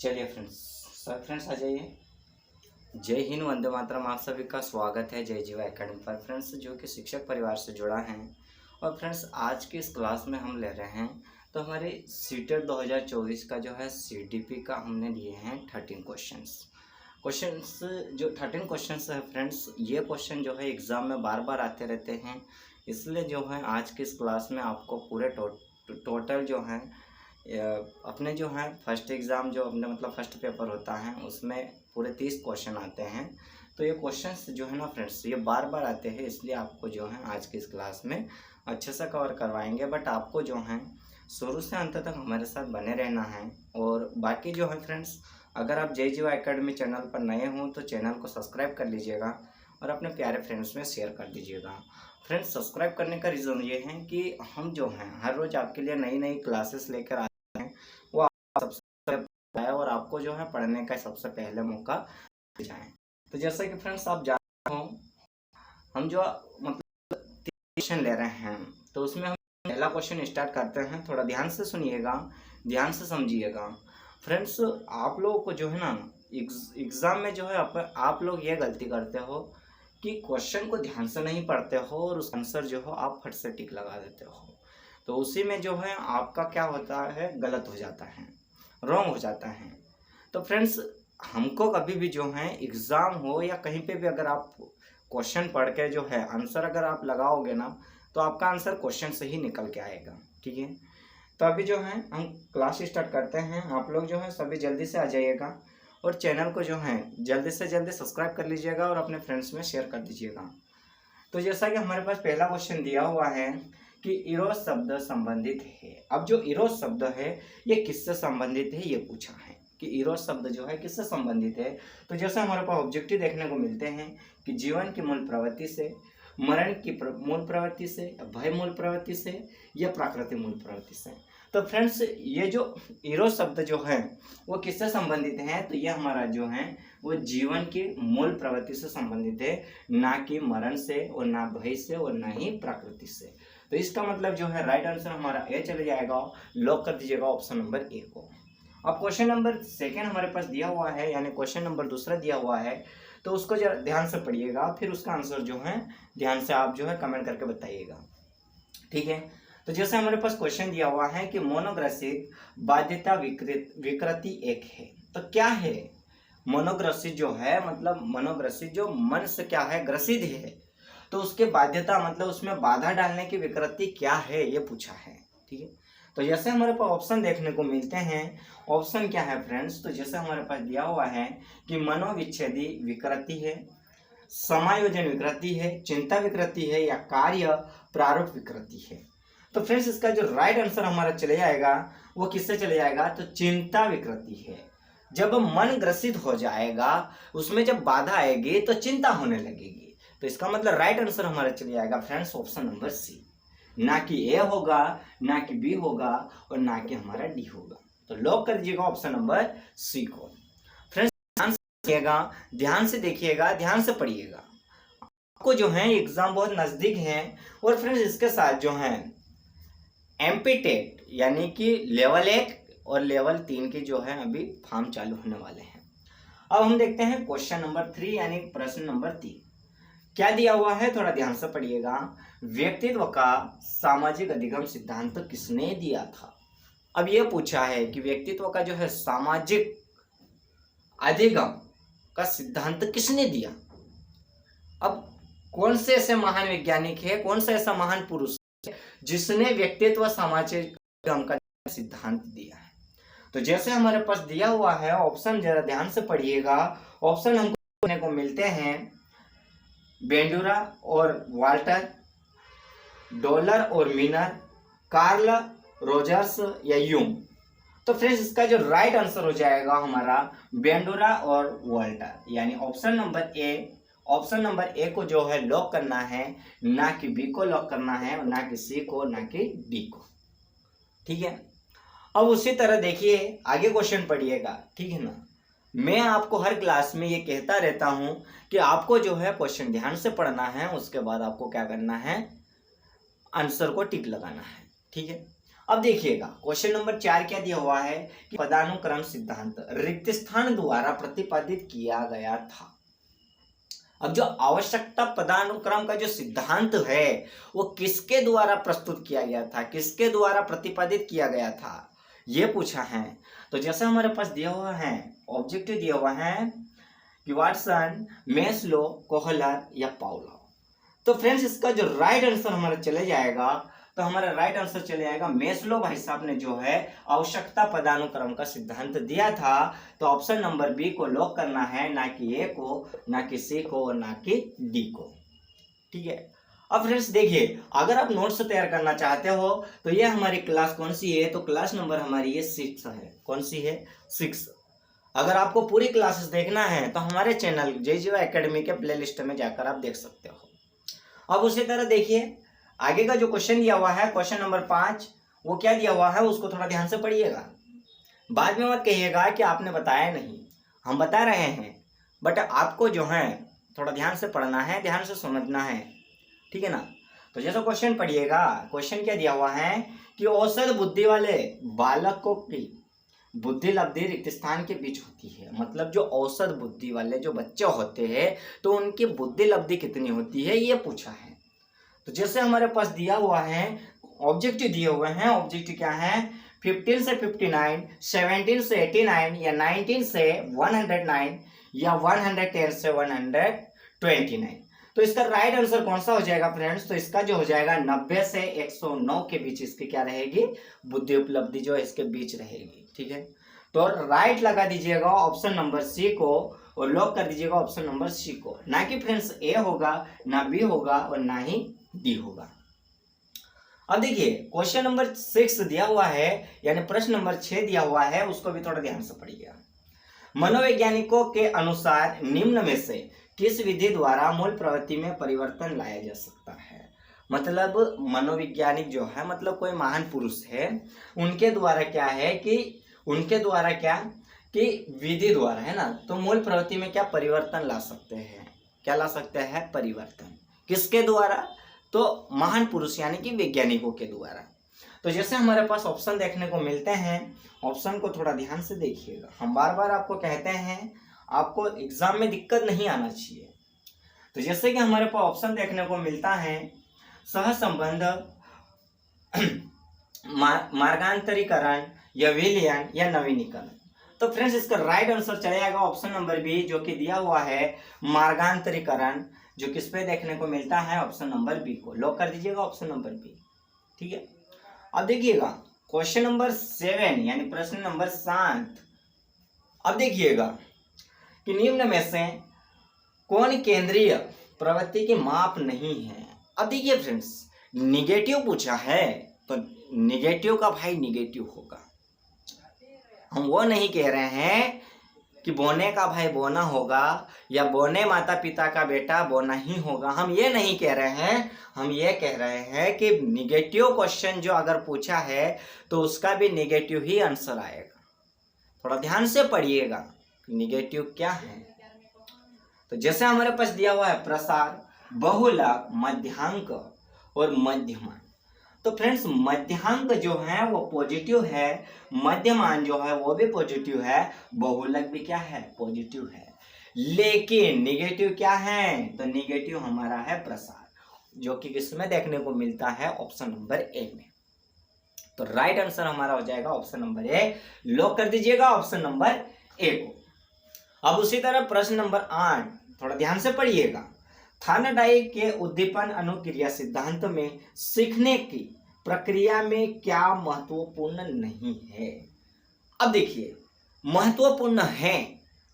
चलिए फ्रेंड्स, सब फ्रेंड्स आ जाइए। जय हिंद, वंदे मातरम। आप सभी का स्वागत है जय जीवा एकेडमी पर फ्रेंड्स, जो कि शिक्षक परिवार से जुड़ा है। और फ्रेंड्स, आज की इस क्लास में हम ले रहे हैं तो हमारे सीटेट 2024 का जो है सीडीपी का हमने लिए हैं 13 क्वेश्चंस। जो 13 क्वेश्चंस है फ्रेंड्स, ये क्वेश्चन जो है एग्ज़ाम में बार बार आते रहते हैं। इसलिए जो है आज की इस क्लास में आपको पूरे टोटल जो है अपने जो है फर्स्ट एग्ज़ाम जो अपने मतलब फर्स्ट पेपर होता है उसमें पूरे 30 क्वेश्चन आते हैं। तो ये क्वेश्चंस जो है ना फ्रेंड्स, ये बार बार आते हैं, इसलिए आपको जो है आज की इस क्लास में अच्छे से कवर करवाएंगे। बट आपको जो है शुरू से अंत तक हमारे साथ बने रहना है। और बाकी जो है फ्रेंड्स, अगर आप जय जीवा एकेडमी चैनल पर नए हों तो चैनल को सब्सक्राइब कर लीजिएगा और अपने प्यारे फ्रेंड्स में शेयर कर दीजिएगा। फ्रेंड्स, सब्सक्राइब करने का रीज़न ये है कि हम जो हैं हर रोज़ आपके लिए नई नई क्लासेस लेकर आते हैं, वो आप सबसे है और आपको जो है पढ़ने का सबसे पहले मौका मिल जाए। तो जैसा कि फ्रेंड्स आप जानते हो, हम जो मतलब क्वेश्चन ले रहे हैं तो उसमें हम पहला क्वेश्चन स्टार्ट करते हैं। थोड़ा ध्यान से सुनिएगा, ध्यान से समझिएगा। फ्रेंड्स, आप लोगों को जो है ना एग्ज़ाम में जो है आप लोग ये गलती करते हो कि क्वेश्चन को ध्यान से नहीं पढ़ते हो और उस आंसर जो हो आप फट से टिक लगा देते हो। तो उसी में जो है आपका क्या होता है, गलत हो जाता है, रॉन्ग हो जाता है। तो फ्रेंड्स, हमको कभी भी जो है एग्ज़ाम हो या कहीं पे भी अगर आप क्वेश्चन पढ़ के जो है आंसर अगर आप लगाओगे ना, तो आपका आंसर क्वेश्चन से ही निकल के आएगा। ठीक है, तो अभी जो है हम क्लास स्टार्ट करते हैं। आप लोग जो है सभी जल्दी से आ जाइएगा और चैनल को जो है जल्दी से जल्दी सब्सक्राइब कर लीजिएगा और अपने फ्रेंड्स में शेयर कर दीजिएगा। तो जैसा कि हमारे पास पहला क्वेश्चन दिया हुआ है कि इरोज शब्द संबंधित है। अब जो इरोज शब्द है ये किससे संबंधित है, ये पूछा है कि इरोज शब्द जो है किससे संबंधित है। तो जैसे हमारे पास ऑब्जेक्टिव देखने को मिलते हैं कि जीवन की मूल प्रवृत्ति से, मरण की मूल प्रवृत्ति से, भय मूल प्रवृत्ति से या प्राकृतिक मूल प्रवृत्ति से। तो फ्रेंड्स, ये जो इरोज शब्द जो है वो किससे संबंधित है, तो ये हमारा जो है वो जीवन की मूल प्रवृत्ति से संबंधित है, ना कि मरण से और ना भय से और ना ही प्रकृति से। तो इसका मतलब जो है राइट आंसर हमारा ए चले जाएगा। लॉक कर दीजिएगा ऑप्शन नंबर ए को। अब क्वेश्चन नंबर सेकेंड हमारे पास दिया हुआ है, यानी क्वेश्चन नंबर दूसरा दिया हुआ है, तो उसको जरा ध्यान से पढ़िएगा, फिर उसका आंसर जो है ध्यान से आप जो है कमेंट करके बताइएगा। ठीक है, तो जैसे हमारे पास क्वेश्चन दिया हुआ है कि मोनोग्रसित बाध्यता विकृति एक है। तो क्या है मोनोग्रसित जो है, मतलब मनोग्रसित जो मन से क्या है, ग्रसित है, तो उसके बाध्यता मतलब उसमें बाधा डालने की विकृति क्या है, ये पूछा है। ठीक है, तो जैसे हमारे पास ऑप्शन देखने को मिलते हैं, ऑप्शन क्या है फ्रेंड्स, तो जैसे हमारे पास दिया हुआ है कि मनोविच्छेदी विकृति है, समायोजन विकृति है, चिंता विकृति है या कार्य प्रारूप विकृति है। तो फ्रेंड्स, इसका जो राइट आंसर हमारा चले जाएगा वो किससे चले जाएगा, तो चिंता विकृति है। जब मन ग्रसित हो जाएगा, उसमें जब बाधा आएगी तो चिंता होने लगेगी। तो इसका मतलब राइट आंसर हमारा चले जाएगा फ्रेंड्स ऑप्शन नंबर सी। ना कि ए होगा, ना कि बी होगा और ना कि हमारा डी होगा। तो लॉक कर दीजिएगा ऑप्शन नंबर सी को। फ्रेंड्स, ध्यान से देखिएगा, ध्यान से देखिएगा, ध्यान से पढ़िएगा। आपको जो है एग्जाम बहुत नजदीक है और फ्रेंड्स इसके साथ जो है एमपी टेट यानी कि लेवल 1 और लेवल 3 की जो है अभी फॉर्म चालू होने वाले हैं। अब हम देखते हैं क्वेश्चन नंबर 3 यानी प्रश्न नंबर 3 क्या दिया हुआ है, थोड़ा ध्यान से पढ़िएगा। व्यक्तित्व का सामाजिक अधिगम सिद्धांत किसने दिया था। अब यह पूछा है कि व्यक्तित्व का जो है सामाजिक अधिगम का सिद्धांत किसने दिया। अब कौन से ऐसे महान वैज्ञानिक है, कौन सा ऐसा महान पुरुष जिसने व्यक्तित्व सामाजिक अधिगम का सिद्धांत दिया है। तो जैसे हमारे पास दिया हुआ है ऑप्शन, जरा ध्यान से पढ़िएगा। ऑप्शन हमको देखने को मिलते हैं बेंडूरा और वाल्टर, डॉलर और मिनर, कार्ल रोजर्स या यूंग। तो फ्रेंड्स, इसका जो राइट आंसर हो जाएगा हमारा बेंडूरा और वाल्टर, यानी option number A. Option number A को जो है लॉक करना है, ना कि बी को लॉक करना है, ना कि सी को, ना कि डी को। ठीक है, अब उसी तरह देखिए आगे क्वेश्चन पढ़िएगा। ठीक है ना, मैं आपको हर क्लास में ये कहता रहता हूं कि आपको जो है क्वेश्चन ध्यान से पढ़ना है, उसके बाद आपको क्या करना है, आंसर को टिक लगाना है। ठीक है, अब देखिएगा क्वेश्चन नंबर 4 क्या दिया हुआ है कि पदानुक्रम सिद्धांत रिक्त स्थान द्वारा प्रतिपादित किया गया था। अब जो आवश्यकता पदानुक्रम का जो सिद्धांत है वो किसके द्वारा प्रस्तुत किया गया था, किसके द्वारा प्रतिपादित किया गया था, ये पूछा है। तो जैसे हमारे पास दिया हुआ है ऑब्जेक्टिव दिया हुआ है कि वाटसन, मेस्लो, कोहलर या पाउलो। तो फ्रेंड्स इसका जो राइट आंसर हमारा चले जाएगा, तो हमारा राइट आंसर चले जाएगा मेस्लो भाई साहब ने जो है आवश्यकता पदानुक्रम का सिद्धांत दिया था। तो ऑप्शन नंबर बी को लॉक करना है, ना कि ए को, ना कि सी को और ना कि डी को। ठीक है। अब फ्रेंड्स देखिए, अगर आप नोट्स तैयार करना चाहते हो तो ये हमारी क्लास कौन सी है, तो क्लास नंबर हमारी ये 6 है। कौन सी है? 6। अगर आपको पूरी क्लासेस देखना है तो हमारे चैनल JGY एकेडमी के प्लेलिस्ट में जाकर आप देख सकते हो। अब उसी तरह देखिए आगे का जो क्वेश्चन दिया हुआ है, क्वेश्चन नंबर 5, वो क्या दिया हुआ है उसको थोड़ा ध्यान से पढ़िएगा। बाद में मत कहिएगा कि आपने बताया नहीं, हम बता रहे हैं, बट आपको जो है थोड़ा ध्यान से पढ़ना है, ध्यान से समझना है। ठीक है ना। तो जैसा क्वेश्चन पढ़िएगा, क्वेश्चन क्या दिया हुआ है कि औसत बुद्धि वाले बालकों की बुद्धि लब्धि रिक्त स्थान के बीच होती है। मतलब जो औसत बुद्धि वाले जो बच्चे होते हैं तो उनकी बुद्धि लब्धि कितनी होती है, ये पूछा है। तो जैसे हमारे पास दिया हुआ है ऑब्जेक्टिव दिए हुए हैं, ऑब्जेक्टिव क्या है, 15 से 59, 17 से 89 या 19 से 109 या 110 से 129। तो इसका राइट आंसर कौन सा हो जाएगा फ्रेंड्स, तो इसका जो हो जाएगा 90 से 109 के बीच इसकी क्या रहेगी, बुद्धि उपलब्धि जो है इसके बीच रहेगी। ठीक है। तो राइट लगा दीजिएगा ऑप्शन नंबर सी को और लॉक कर दीजिएगा ऑप्शन नंबर सी को, ना कि फ्रेंड्स ए होगा, ना बी होगा और ना ही डी होगा। अब देखिए क्वेश्चन नंबर 6 दिया हुआ है, यानी प्रश्न नंबर 6 दिया हुआ है, उसको भी थोड़ा ध्यान से पढ़िएगा। मनोवैज्ञानिकों के अनुसार निम्न में से किस विधि द्वारा मूल प्रवृत्ति में परिवर्तन लाया जा सकता है। मतलब मनोवैज्ञानिक जो है, मतलब कोई महान पुरुष है, उनके द्वारा क्या है कि उनके द्वारा क्या कि विधि द्वारा है ना, तो मूल प्रवृत्ति में क्या परिवर्तन ला सकते हैं। क्या ला सकते हैं? परिवर्तन। किसके द्वारा? तो महान पुरुष यानी कि वैज्ञानिकों के द्वारा। तो जैसे हमारे पास ऑप्शन देखने को मिलते हैं, ऑप्शन को थोड़ा ध्यान से देखिएगा। हम बार बार आपको कहते हैं आपको एग्जाम में दिक्कत नहीं आना चाहिए। तो जैसे कि हमारे पास ऑप्शन देखने को मिलता है सहसंबंध, मार्गांतरीकरण या विलयन या नवीनीकरण। तो फ्रेंड्स इसका राइट आंसर चले जाएगा ऑप्शन नंबर बी, जो कि दिया हुआ है मार्गांतरीकरण, जो किस पे देखने को मिलता है, ऑप्शन नंबर बी को लॉक कर दीजिएगा ऑप्शन नंबर बी। ठीक है। अब देखिएगा क्वेश्चन नंबर 7 यानी प्रश्न नंबर 7। अब देखिएगा कि निम्न में से कौन केंद्रीय प्रवृत्ति की माप नहीं है। अब देखिए फ्रेंड्स, निगेटिव पूछा है तो निगेटिव का भाई निगेटिव होगा। हम वो नहीं कह रहे हैं कि बोने का भाई बोना होगा या बोने माता पिता का बेटा बोना ही होगा, हम ये नहीं कह रहे हैं। हम ये कह रहे हैं कि निगेटिव क्वेश्चन जो अगर पूछा है तो उसका भी निगेटिव ही आंसर आएगा। थोड़ा ध्यान से पढ़िएगा निगेटिव क्या है। तो जैसे हमारे पास दिया हुआ है प्रसार, बहुलक, मध्यांक और मध्यमान। तो फ्रेंड्स मध्यांक जो है वो पॉजिटिव है, मध्यमान जो है वो भी पॉजिटिव है, बहुलक भी क्या है, पॉजिटिव है। लेकिन निगेटिव क्या है, तो निगेटिव हमारा है प्रसार, जो कि किसमें देखने को मिलता है, ऑप्शन नंबर ए में। तो राइट आंसर हमारा हो जाएगा ऑप्शन नंबर ए, लॉक कर दीजिएगा ऑप्शन नंबर ए को। अब उसी तरह प्रश्न नंबर 8 थोड़ा ध्यान से पढ़िएगा। थार्नडाइक के उद्दीपन अनुक्रिया सिद्धांत में सीखने की प्रक्रिया में क्या महत्वपूर्ण नहीं है। अब देखिए महत्वपूर्ण है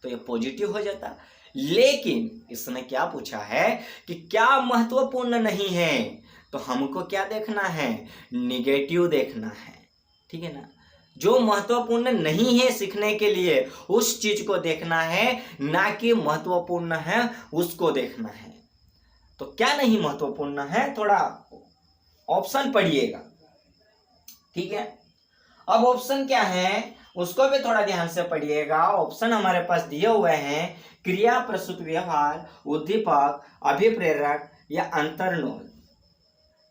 तो ये पॉजिटिव हो जाता, लेकिन इसने क्या पूछा है कि क्या महत्वपूर्ण नहीं है, तो हमको क्या देखना है, निगेटिव देखना है। ठीक है ना। जो महत्वपूर्ण नहीं है सीखने के लिए उस चीज को देखना है, ना कि महत्वपूर्ण है उसको देखना है। तो क्या नहीं महत्वपूर्ण है, थोड़ा ऑप्शन पढ़िएगा। ठीक है। अब ऑप्शन क्या है उसको भी थोड़ा ध्यान से पढ़िएगा। ऑप्शन हमारे पास दिए हुए हैं क्रिया, प्रसूत व्यवहार, उद्दीपक, अभिप्रेरक या अंतर्नोद।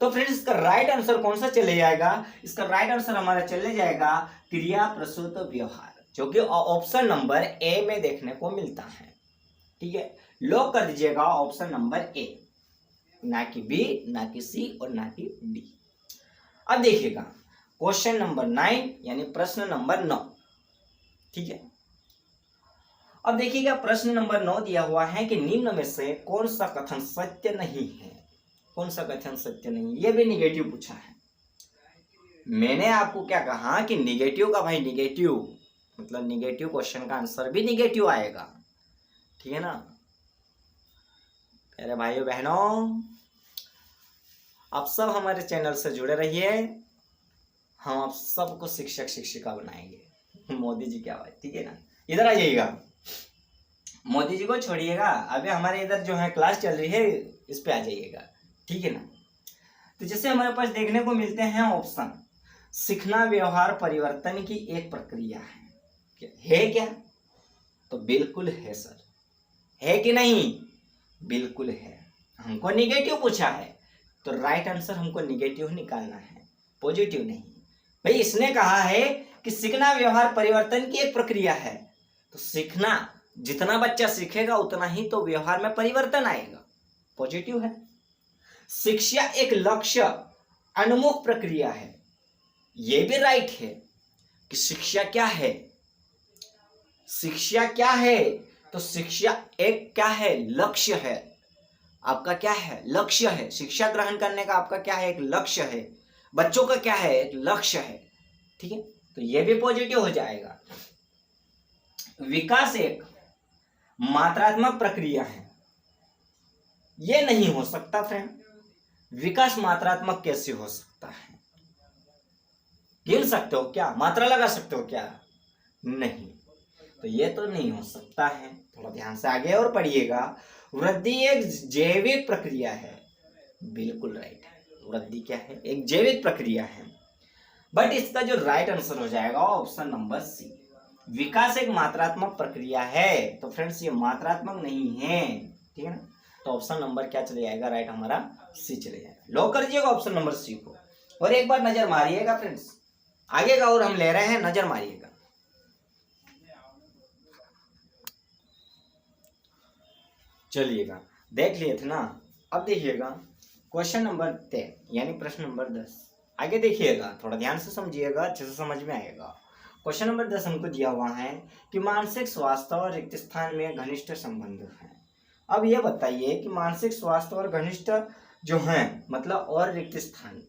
तो फ्रेंड्स इसका राइट आंसर कौन सा चले जाएगा? इसका राइट आंसर हमारा चले जाएगा क्रिया प्रसूत व्यवहार, जो कि ऑप्शन नंबर ए में देखने को मिलता है। ठीक है, लॉक कर दीजिएगा ऑप्शन नंबर ए, ना कि बी, ना कि सी और ना कि डी। अब देखिएगा क्वेश्चन नंबर 9 यानी प्रश्न नंबर 9। ठीक है, अब देखिएगा प्रश्न नंबर 9 दिया हुआ है कि निम्न में से कौन सा कथन सत्य नहीं है? कौन सा कथन सत्य नहीं? ये भी निगेटिव पूछा है। मैंने आपको क्या कहा कि निगेटिव का भाई निगेटिव मतलब निगेटिव क्वेश्चन का आंसर भी निगेटिव आएगा। ठीक है ना प्यारे भाइयों बहनों, आप सब हमारे चैनल से जुड़े रहिए, हम आप सबको शिक्षक शिक्षिका बनाएंगे। मोदी जी क्या बात, ठीक है ना। इधर आ जाइएगा, मोदी जी को छोड़िएगा, अभी हमारे इधर जो है क्लास चल रही है, इस पे आ जाइएगा। ठीक है ना। तो जैसे हमारे पास देखने को मिलते हैं ऑप्शन, सीखना व्यवहार परिवर्तन की एक प्रक्रिया है क्या? तो बिल्कुल है सर। है कि नहीं? बिल्कुल है। हमको निगेटिव पूछा है तो राइट आंसर हमको निगेटिव निकालना है, पॉजिटिव नहीं। भाई इसने कहा है कि सीखना व्यवहार परिवर्तन की एक प्रक्रिया है, तो सीखना जितना बच्चा सीखेगा उतना ही तो व्यवहार में परिवर्तन आएगा, पॉजिटिव है। शिक्षा एक लक्ष्य अनुमुख प्रक्रिया है, यह भी राइट है कि शिक्षा क्या है? शिक्षा क्या है? तो शिक्षा एक क्या है? लक्ष्य है। आपका क्या है? लक्ष्य है। शिक्षा ग्रहण करने का आपका क्या है? एक लक्ष्य है। बच्चों का क्या है? एक लक्ष्य है। ठीक है, तो यह भी पॉजिटिव हो जाएगा। विकास एक मात्रात्मक प्रक्रिया है, यह नहीं हो सकता फ्रेंड। विकास मात्रात्मक कैसे हो सकता है? गिन सकते हो क्या? मात्रा लगा सकते हो क्या? नहीं, तो ये तो नहीं हो सकता है। थोड़ा ध्यान से आगे और पढ़िएगा। वृद्धि एक जैविक प्रक्रिया है, बिल्कुल राइट है। वृद्धि क्या है? एक जैविक प्रक्रिया है। बट इसका जो राइट आंसर हो जाएगा ऑप्शन नंबर सी, विकास एक मात्रात्मक प्रक्रिया है। तो फ्रेंड्स ये मात्रात्मक नहीं है। ठीक है ना, तो ऑप्शन नंबर क्या चले जाएगा? राइट हमारा सी चले जाएगा। लॉक कर दीजिएगा ऑप्शन नंबर सी को। और एक बार नजर मारिएगा फ्रेंड्स, आगे का और हम ले रहे हैं, नजर मारिएगा। चलिएगा, देख लिए थे ना। अब देखिएगा क्वेश्चन नंबर 10 यानी प्रश्न नंबर 10। आगे देखिएगा, थोड़ा ध्यान से समझिएगा, अच्छे से समझ में आएगा। क्वेश्चन नंबर 10 हमको दिया हुआ है कि मानसिक स्वास्थ्य और रिक्त स्थान में घनिष्ठ संबंध है। अब ये बताइए कि मानसिक स्वास्थ्य और घनिष्ठ जो है मतलब और रिक्त स्थान,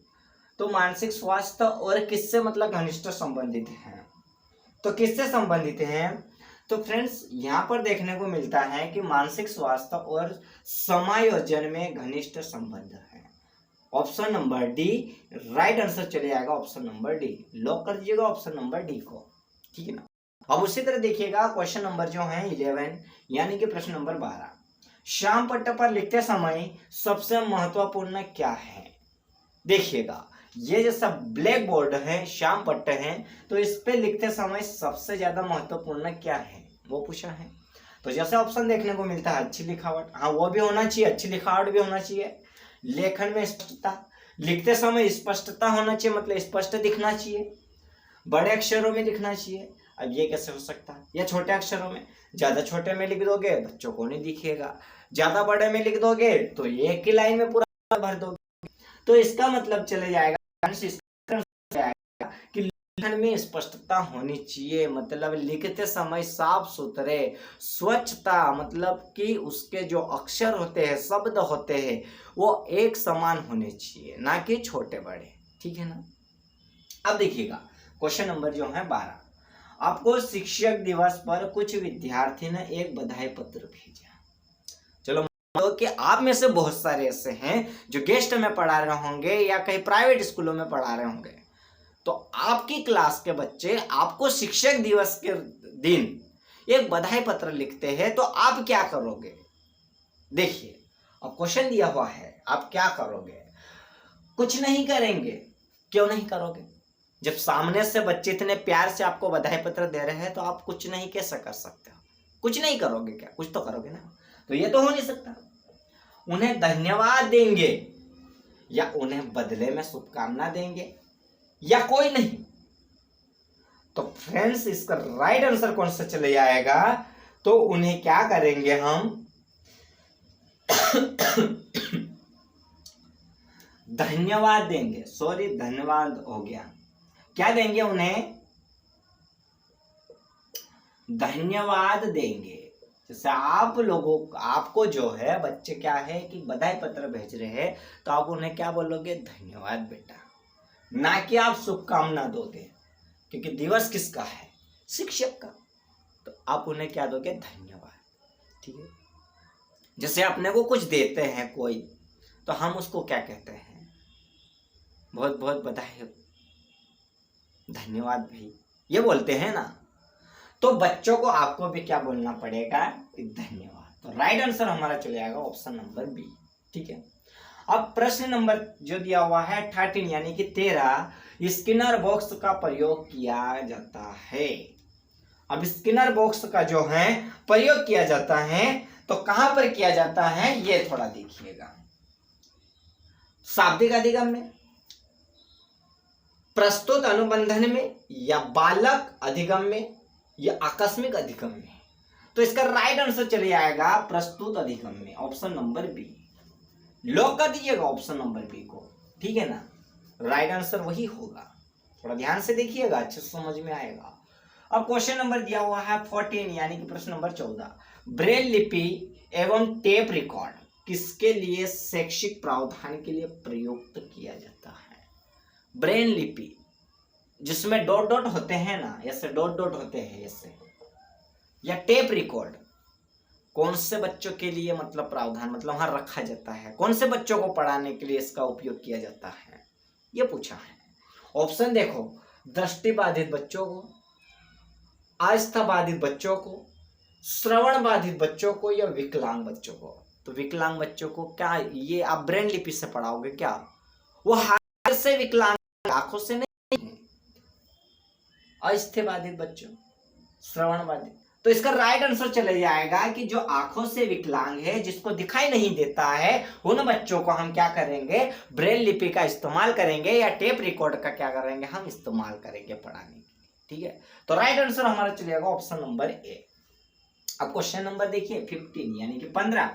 तो मानसिक स्वास्थ्य और किससे मतलब घनिष्ठ संबंधित है? तो किससे संबंधित हैं? तो फ्रेंड्स यहाँ पर देखने को मिलता है कि मानसिक स्वास्थ्य और समायोजन में घनिष्ठ संबंध है। Option number D right answer चले जाएगा, ऑप्शन नंबर डी। लॉक कर दीजिएगा ऑप्शन नंबर डी को। ठीक है ना। अब उसी तरह देखिएगा क्वेश्चन नंबर जो है 11 यानी कि प्रश्न नंबर 12, श्याम पट्ट पर लिखते समय सबसे महत्वपूर्ण क्या है? देखिएगा ये जैसा ब्लैक बोर्ड है, श्याम पट्ट है, तो इस पे लिखते समय सबसे ज्यादा महत्वपूर्ण क्या है वो पूछा है। तो जैसे ऑप्शन देखने को मिलता है अच्छी लिखावट, हाँ वो भी होना चाहिए, अच्छी लिखावट भी होना चाहिए। लेखन में स्पष्टता, लिखते समय स्पष्टता होना चाहिए, मतलब स्पष्ट दिखना चाहिए, बड़े अक्षरों में दिखना चाहिए। अब ये कैसे हो सकता है? या छोटे अक्षरों में, ज्यादा छोटे में लिख दोगे बच्चों को नहीं दिखेगा, ज्यादा बड़े में लिख दोगे तो एक ही लाइन में पूरा भर दोगे। तो इसका मतलब चले जाएगा कि लेखन में स्पष्टता होनी चाहिए, मतलब लिखते समय साफ सुथरे, स्वच्छता, मतलब कि उसके जो अक्षर होते हैं, शब्द होते हैं, वो एक समान होने चाहिए, ना कि छोटे बड़े। ठीक है ना। अब देखिएगा क्वेश्चन नंबर जो है 12, आपको शिक्षक दिवस पर कुछ विद्यार्थी ने एक बधाई पत्र भेजा। चलो तो कि आप में से बहुत सारे ऐसे हैं जो गेस्ट में पढ़ा रहे होंगे या कहीं प्राइवेट स्कूलों में पढ़ा रहे होंगे, तो आपकी क्लास के बच्चे आपको शिक्षक दिवस के दिन एक बधाई पत्र लिखते हैं, तो आप क्या करोगे? देखिए अब क्वेश्चन दिया हुआ है, आप क्या करोगे? कुछ नहीं करेंगे। क्यों नहीं करोगे? जब सामने से बच्चे इतने प्यार से आपको बधाई पत्र दे रहे हैं तो आप कुछ नहीं कैसे कर सकते हो? कुछ नहीं करोगे क्या? कुछ तो करोगे ना। तो ये तो हो नहीं सकता। उन्हें धन्यवाद देंगे, या उन्हें बदले में शुभकामना देंगे या कोई नहीं? तो फ्रेंड्स इसका राइट आंसर कौन सा चले जाएगा? तो उन्हें क्या करेंगे हम धन्यवाद देंगे। सॉरी, धन्यवाद हो गया। क्या देंगे? उन्हें धन्यवाद देंगे। जैसे आप लोगों आपको जो है बच्चे क्या है कि बधाई पत्र भेज रहे हैं, तो आप उन्हें क्या बोलोगे? धन्यवाद बेटा, ना कि आप शुभकामना दोगे, क्योंकि दिवस किसका है? शिक्षक का। तो आप उन्हें क्या दोगे? धन्यवाद। ठीक है। जैसे अपने को कुछ देते हैं कोई, तो हम उसको क्या कहते हैं? बहुत बहुत बधाई, धन्यवाद भाई, ये बोलते हैं ना। तो बच्चों को आपको भी क्या बोलना पड़ेगा? धन्यवाद। तो राइट आंसर हमारा चले जाएगा ऑप्शन नंबर बी। ठीक है। अब प्रश्न नंबर जो दिया हुआ है 13 यानी कि 13, स्किनर बॉक्स का प्रयोग किया जाता है। अब स्किनर बॉक्स का जो है प्रयोग किया जाता है, तो कहां पर किया जाता है ये थोड़ा देखिएगा। शाब्दिक अधिगम में, प्रस्तुत अनुबंधन में, या बालक अधिगम में, या आकस्मिक अधिगम में? तो इसका राइट आंसर चले आएगा प्रस्तुत अधिगम में, ऑप्शन नंबर बी। लॉक कर दीजिएगा ऑप्शन नंबर बी को। ठीक है ना, राइट आंसर वही होगा। थोड़ा ध्यान से देखिएगा, अच्छे से समझ में आएगा। अब क्वेश्चन नंबर दिया हुआ है 14 यानी कि प्रश्न नंबर 14, ब्रेल लिपि एवं टेप रिकॉर्ड किसके लिए शैक्षिक प्रावधान के लिए प्रयुक्त किया जाता है? ब्रेल लिपि जिसमें डॉट डॉट होते हैं ना, ऐसे डॉट डॉट होते हैं ऐसे, या टेप रिकॉर्ड कौन से बच्चों के लिए मतलब प्रावधान मतलब वहां रखा जाता है, कौन से बच्चों को पढ़ाने के लिए इसका उपयोग किया जाता है, ये पूछा है। ऑप्शन देखो, दृष्टि बाधित बच्चों को, आस्था बाधित बच्चों को, श्रवण बाधित बच्चों को, या विकलांग बच्चों को। तो विकलांग बच्चों को क्या ये आप ब्रेन लिपि से पढ़ाओगे क्या? वो हाथ से विकलांग, आंखों से नहीं। अस्थिर बाधित बच्चों, श्रवण बाधित। तो इसका राइट आंसर चले जाएगा कि जो आंखों से विकलांग है, जिसको दिखाई नहीं देता है, उन बच्चों को हम क्या करेंगे? ब्रेल लिपि का इस्तेमाल करेंगे या टेप रिकॉर्ड का क्या करेंगे? हम इस्तेमाल करेंगे पढ़ाने के लिए। ठीक है। तो राइट आंसर हमारा चले जाएगा ऑप्शन नंबर ए। अब क्वेश्चन नंबर देखिए 15 यानी कि 15,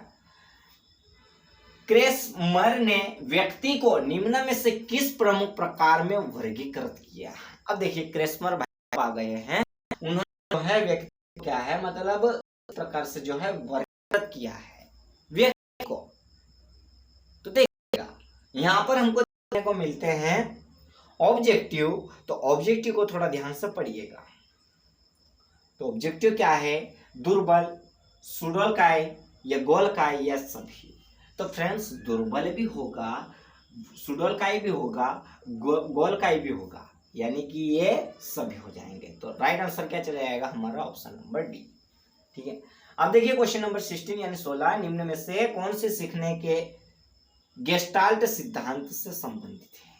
क्रेसमर ने व्यक्ति को निम्न में से किस प्रमुख प्रकार में वर्गीकृत किया? अब देखिए क्रेसमर आ गए हैं, उन्होंने जो है व्यक्ति क्या है मतलब इस प्रकार से जो है वर्गीकृत किया है व्यक्ति को। तो देखिएगा यहाँ पर हमको देखने को मिलते हैं ऑब्जेक्टिव। तो ऑब्जेक्टिव को थोड़ा ध्यान से पढ़िएगा। तो ऑब्जेक्टिव क्या है? दुर्बल, सुडोलकाय, या गोलकाय, या सभी। तो फ्रेंड्स दुर्बल भी होगा, सुडोलकाय भी होगा, गोलकाय भी होगा, यानी कि ये सभी हो जाएंगे। तो राइट आंसर क्या चला जाएगा हमारा? Option number D. ठीक है। अब देखिए क्वेश्चन नंबर 16 यानी 16, निम्न में से कौन से सीखने के गेस्टाल्ट सिद्धांत से संबंधित है?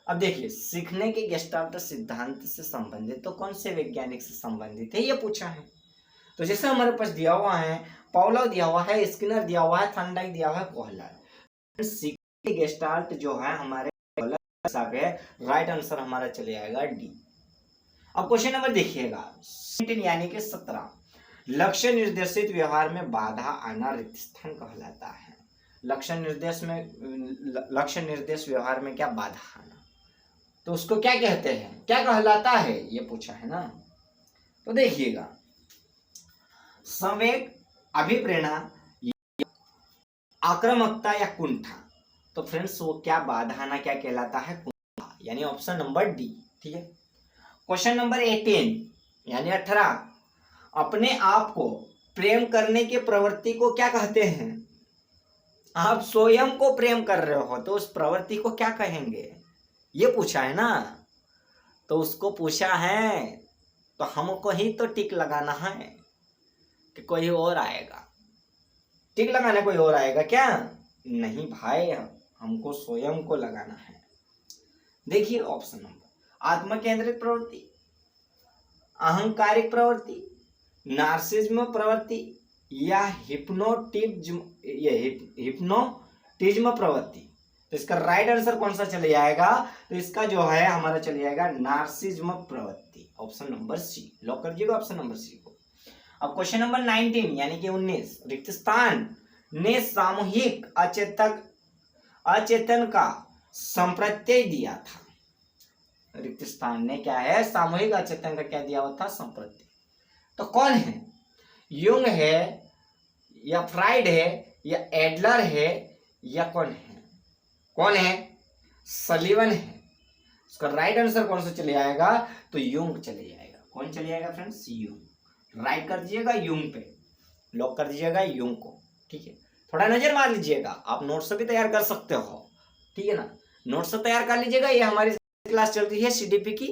अब देखिए सीखने के गेस्टाल्ट सिद्धांत से संबंधित तो कौन से वैज्ञानिक से संबंधित है ये पूछा है। तो जैसे हमारे पास दिया हुआ है, पावलोव दिया हुआ है, स्किनर दिया हुआ है, थॉर्नडाइक दिया हुआ है, कोहलर। सीखने के गेस्टाल्ट जो है हमारे राइट आंसर हमारा चले जाएगा डी। अब क्वेश्चन नंबर देखिएगा 17 यानी कि 17, लक्ष्य निर्देशित व्यवहार में बाधा आना रिक्त स्थान कहलाता है। लक्ष्य निर्देश व्यवहार में क्या बाधा आना, तो उसको क्या कहते हैं, क्या कहलाता है ये पूछा है ना। तो देखिएगा संवेग, अभिप्रेरणा, आक्रामकता या कुंठा। तो फ्रेंड्स वो क्या बाधा आना क्या कहलाता है? कुंठा, यानी ऑप्शन नंबर डी। ठीक है। क्वेश्चन नंबर 18 यानी 18, अपने आप को प्रेम करने की प्रवृत्ति को क्या कहते हैं? आप स्वयं को प्रेम कर रहे हो तो उस प्रवृत्ति को क्या कहेंगे ये पूछा है ना। तो उसको पूछा है तो हमको ही तो टिक लगाना है कि कोई और आएगा? टिक लगाने कोई और आएगा क्या? नहीं भाई, हमको स्वयं को लगाना है। देखिए ऑप्शन नंबर, आत्म केंद्रित प्रवृत्ति, अहंकारिक प्रवृत्ति, नार्सिज्म प्रवृत्ति, या हिप्नोटिज्म प्रवृत्ति। तो इसका राइट आंसर कौन सा चले जाएगा? तो इसका जो है हमारा चले जाएगा नार्सिज्म प्रवृत्ति, ऑप्शन नंबर सी। लॉक कर दीजिएगा ऑप्शन नंबर सी को। अब क्वेश्चन नंबर 19 यानी कि 19, रिक्त स्थान ने सामूहिक अचेतन का संप्रत्यय दिया था। रिक्त स्थान ने क्या है? सामूहिक अचेतन का क्या दिया हुआ था? संप्रत्यय। तो कौन है? युंग है या फ्राइड है या एडलर है या कौन है? कौन है? सलीवन है। उसका राइट आंसर कौन सा चले आएगा? तो युंग चले जाएगा। कौन चले जाएगा फ्रेंड्स? युंग। राइट कर दीजिएगा युंग पे, लॉक कर दीजिएगा युंग को। ठीक है, थोड़ा नजर मार लीजिएगा, आप नोट्स भी तैयार कर सकते हो। ठीक है ना, नोट्स तैयार कर लीजिएगा। ये हमारी क्लास चल रही है सीडीपी की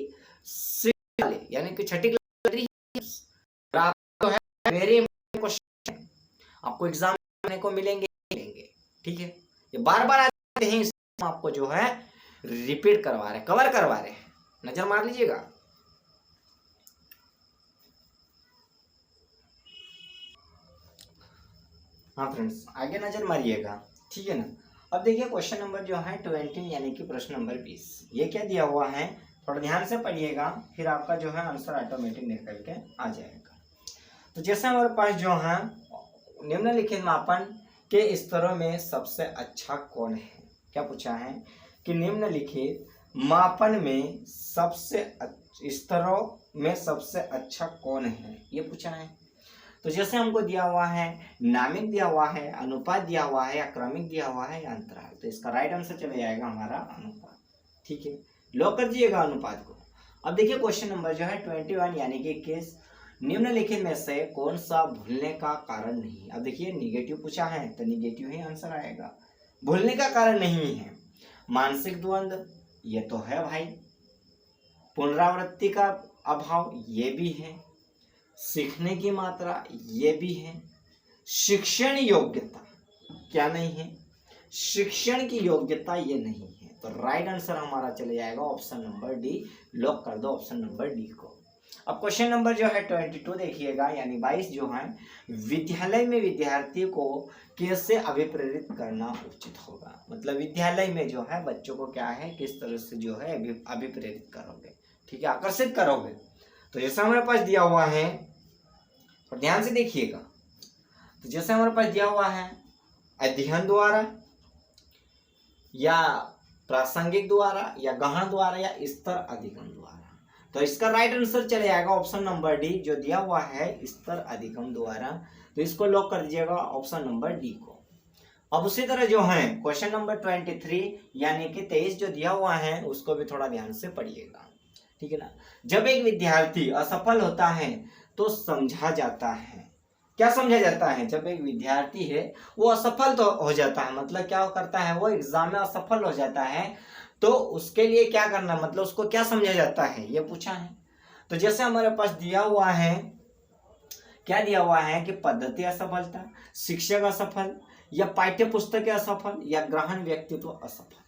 यानी कि छठी क्लास चल रही है। तो है वेरी इंपॉर्टेंट क्वेश्चन, आपको एग्जाम में को मिलेंगे। ठीक है, ये बार बार आते हैं, इसमें आपको जो है रिपीट करवा रहे हैं, कवर करवा रहे हैं। नजर मार लीजिएगा। हाँ फ्रेंड्स, आगे नजर मारिएगा। ठीक है ना, अब देखिए क्वेश्चन नंबर जो है 20 यानी कि प्रश्न नंबर 20, ये क्या दिया हुआ है? थोड़ा ध्यान से पढ़िएगा, फिर आपका जो है आंसर ऑटोमेटिक निकल के आ जाएगा। तो जैसे हमारे पास जो है निम्नलिखित मापन के स्तरों में सबसे अच्छा कौन है? क्या पूछा है कि निम्नलिखित मापन में सबसे स्तरों में सबसे अच्छा कौन है, ये पूछा है। तो जैसे हमको दिया हुआ है नामिक दिया हुआ है, अनुपात दिया हुआ है, या क्रमिक दिया हुआ है, या अंतराल। तो इसका राइट आंसर चले जाएगा हमारा अनुपात। ठीक है, लॉक कर दीजिएगा अनुपात को। अब देखिए क्वेश्चन नंबर जो है 21 यानी कि 21, निम्नलिखित में से कौन सा भूलने का कारण नहीं? अब देखिए निगेटिव पूछा है तो निगेटिव ही आंसर आएगा। भूलने का कारण नहीं है। मानसिक द्वंद्व, ये तो है भाई। पुनरावृत्ति का अभाव, ये भी है। सीखने की मात्रा, ये भी है। शिक्षण योग्यता, क्या नहीं है? शिक्षण की योग्यता ये नहीं है। तो राइट आंसर हमारा चले जाएगा ऑप्शन नंबर डी। लॉक कर दो ऑप्शन नंबर डी को। अब क्वेश्चन नंबर जो है 22 देखिएगा यानी 22 जो है, विद्यालय में विद्यार्थी को कैसे अभिप्रेरित करना उचित होगा? मतलब विद्यालय में जो है बच्चों को क्या है, किस तरह से जो है अभिप्रेरित करोगे? ठीक है, आकर्षित करोगे। तो जैसा हमारे पास दिया हुआ है, और ध्यान से देखिएगा। तो जैसे हमारे पास दिया हुआ है अध्ययन द्वारा, या प्रासंगिक द्वारा, या गहन द्वारा, या स्तर अधिगम द्वारा। तो इसका राइट आंसर चले जाएगा ऑप्शन नंबर डी, जो दिया हुआ है स्तर अधिगम द्वारा। तो इसको लॉक कर दीजिएगा ऑप्शन नंबर डी को। अब उसी तरह जो है क्वेश्चन नंबर 23 यानी कि 23 जो दिया हुआ है, उसको भी थोड़ा ध्यान से पढ़िएगा। ठीक है ना, जब एक विद्यार्थी असफल होता है तो समझा जाता है। क्या समझा जाता है? जब एक विद्यार्थी है वो असफल तो हो जाता है, मतलब क्या करता है, वो एग्जाम में असफल हो जाता है, तो उसके लिए क्या करना, मतलब उसको क्या समझा जाता है, ये पूछा है। तो जैसे हमारे पास दिया हुआ है, क्या दिया हुआ है कि पद्धति असफलता, शिक्षक असफल, या पाठ्य पुस्तक असफल, या ग्रहण व्यक्तित्व असफल।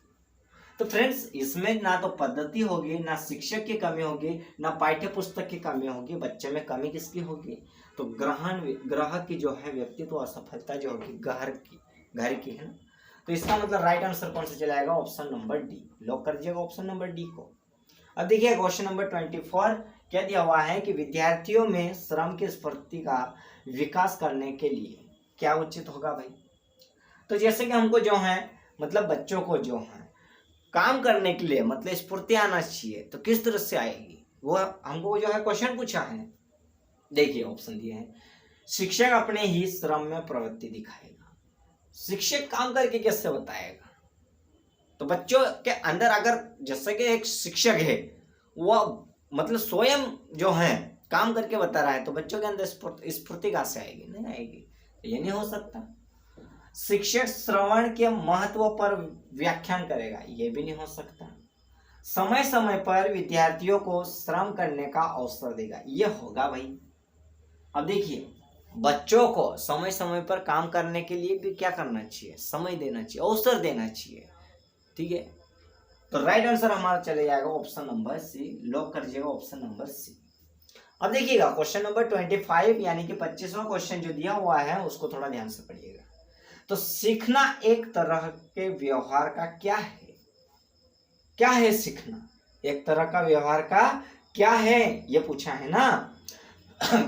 तो फ्रेंड्स, इसमें ना तो पद्धति होगी, ना शिक्षक की कमी होगी, ना पाठ्य पुस्तक की कमी होगी। बच्चे में कमी किसकी होगी? तो ग्रह की जो है व्यक्तित्व असफलता जो होगी घर की है ना। तो इसका मतलब राइट आंसर कौन सा चलाएगा? Option number D. लॉक कर दीजिएगा ऑप्शन नंबर डी को। अब देखिए क्वेश्चन नंबर 24 क्या दिया हुआ है कि विद्यार्थियों में श्रम की स्फूर्ति का विकास करने के लिए क्या उचित होगा भाई? तो जैसे कि हमको जो है, मतलब बच्चों को जो है काम करने के लिए मतलब स्फूर्ति आना चाहिए, तो किस तरह से आएगी वो हमको जो है क्वेश्चन पूछा है। देखिए ऑप्शन दिए हैं, शिक्षक अपने ही श्रम में प्रवृत्ति दिखाएगा। शिक्षक काम करके कैसे बताएगा? तो बच्चों के अंदर अगर जैसे कि एक शिक्षक है वो मतलब स्वयं जो है काम करके बता रहा है, तो बच्चों के अंदर स्फूर्ति कहाँ से आएगी? नहीं आएगी, ये नहीं हो सकता। शिक्षक श्रवण के महत्व पर व्याख्यान करेगा, ये भी नहीं हो सकता। समय समय पर विद्यार्थियों को श्रम करने का अवसर देगा, ये होगा भाई। अब देखिए, बच्चों को समय समय पर काम करने के लिए भी क्या करना चाहिए? समय देना चाहिए, अवसर देना चाहिए। ठीक है, तो राइट आंसर हमारा चले जाएगा ऑप्शन नंबर सी। लॉक कर दीजिएगा ऑप्शन नंबर सी। अब देखिएगा क्वेश्चन नंबर 25 यानी कि 25वां क्वेश्चन जो दिया हुआ है उसको थोड़ा ध्यान से पढ़िएगा। तो सीखना एक तरह के व्यवहार का क्या है? क्या है सीखना? एक तरह का व्यवहार का क्या है, ये पूछा है ना।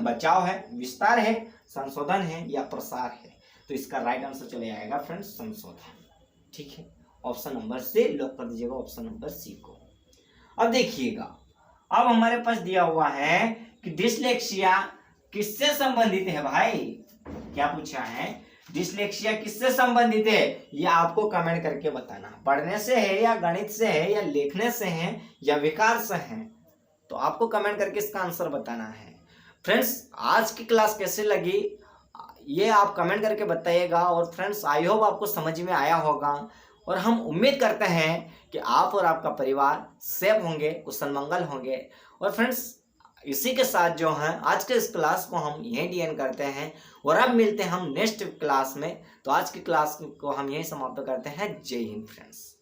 बचाव है, विस्तार है, संशोधन है या प्रसार है? तो इसका राइट आंसर चले आएगा फ्रेंड्स संशोधन। ठीक है, ऑप्शन नंबर से लॉक कर दीजिएगा, ऑप्शन नंबर सी को। अब देखिएगा, अब हमारे पास दिया हुआ है कि डिसलेक्सिया किससे संबंधित है भाई? क्या पूछा है? डिसलेक्सिया किससे संबंधित है, ये आपको कमेंट करके बताना। पढ़ने से है या गणित से है या लिखने से है या विकार से है, तो आपको कमेंट करके इसका आंसर बताना है। फ्रेंड्स, आज की क्लास कैसे लगी ये आप कमेंट करके बताइएगा। और फ्रेंड्स, आई होप आपको समझ में आया होगा और हम उम्मीद करते हैं कि आप और आपका परिवार सेफ होंगे, कुशल मंगल होंगे। और फ्रेंड्स, इसी के साथ जो है आज के इस क्लास को हम यहीं डी एंड करते हैं और अब मिलते हैं हम नेक्स्ट क्लास में। तो आज की क्लास को हम यहीं समाप्त करते हैं। जय हिंद फ्रेंड्स।